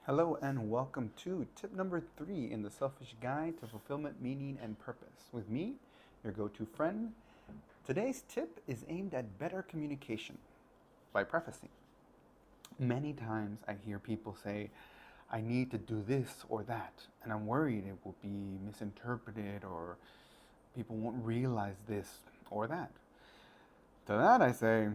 Hello and welcome to tip number 3 in the Selfish Guide to Fulfillment, Meaning, and Purpose. With me, your go-to friend. Today's tip is aimed at better communication by prefacing. Many times I hear people say, I need to do this or that, and I'm worried it will be misinterpreted or people won't realize this or that. To that I say,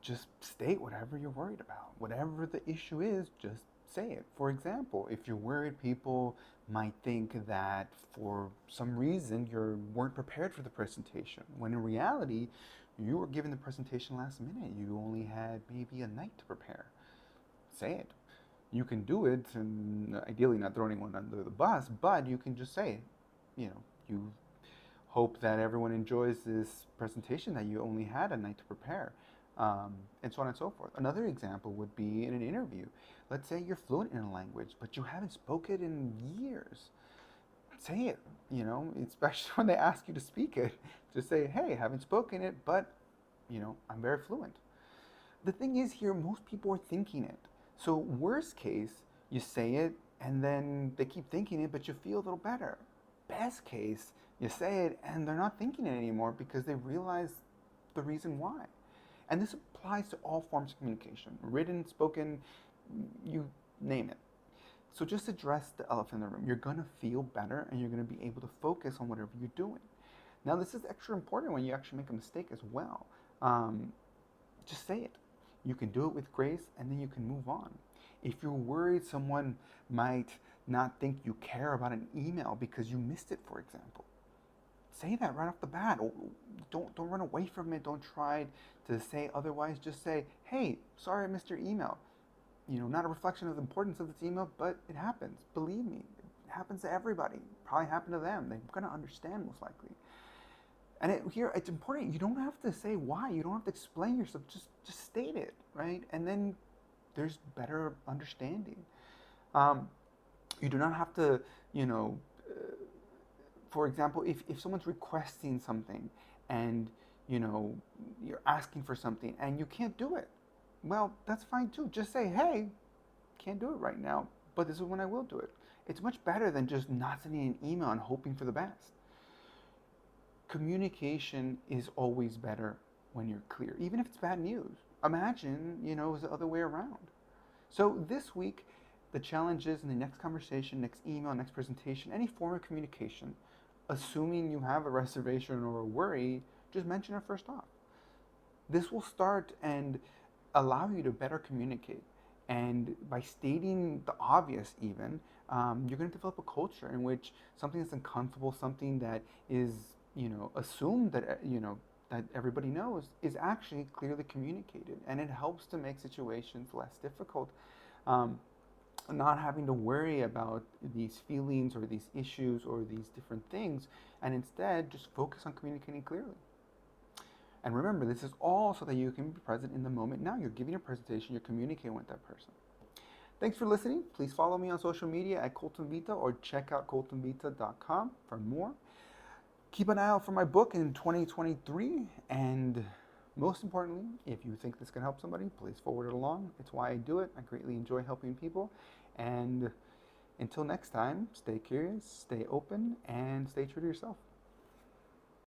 just state whatever you're worried about. Whatever the issue is, just say it. For example, if you're worried people might think that for some reason you weren't prepared for the presentation, when in reality, you were given the presentation last minute. You only had maybe a night to prepare. Say it. You can do it, and ideally not throw anyone under the bus, but you can just say, you hope that everyone enjoys this presentation that you only had a night to prepare, and so on and so forth. Another example would be in an interview. Let's say you're fluent in a language, but you haven't spoken it in years. Say it, especially when they ask you to speak it. Just say, hey, haven't spoken it, but, I'm very fluent. The thing is here, most people are thinking it. So worst case, you say it, and then they keep thinking it, but you feel a little better. Best case, you say it, and they're not thinking it anymore because they realize the reason why. And this applies to all forms of communication, written, spoken, you name it. So just address the elephant in the room. You're going to feel better and you're going to be able to focus on whatever you're doing. Now, this is extra important when you actually make a mistake as well. Just say it. You can do it with grace and then you can move on. If you're worried someone might not think you care about an email because you missed it, for example, say that right off the bat. Don't run away from it. Don't try to say otherwise. Just say, hey, sorry I missed your email. Not a reflection of the importance of this email, but it happens. Believe me, it happens to everybody. Probably happened to them. They're going to understand most likely. And here, it's important. You don't have to say why. You don't have to explain yourself. Just state it, right? And then there's better understanding. You do not have to, for example, if someone's requesting something and, you're asking for something and you can't do it, well, that's fine too. Just say, hey, can't do it right now, but this is when I will do it. It's much better than just not sending an email and hoping for the best. Communication is always better when you're clear, even if it's bad news. Imagine, it was the other way around. So this week, the challenge is in the next conversation, next email, next presentation, any form of communication, assuming you have a reservation or a worry, just mention it first off. This will start and allow you to better communicate. And by stating the obvious, even, you're going to develop a culture in which something that's uncomfortable, something that is, assumed that, that everybody knows, is actually clearly communicated. And it helps to make situations less difficult. Not having to worry about these feelings or these issues or these different things, and instead just focus on communicating clearly. And remember, this is all so that you can be present in the moment now. You're giving a presentation, you're communicating with that person. Thanks for listening. Please follow me on social media at coltonvita or check out coltonvita.com for more. Keep an eye out for my book in 2023. And most importantly, if you think this can help somebody, please forward it along. It's why I do it. I greatly enjoy helping people. And until next time, stay curious, stay open, and stay true to yourself.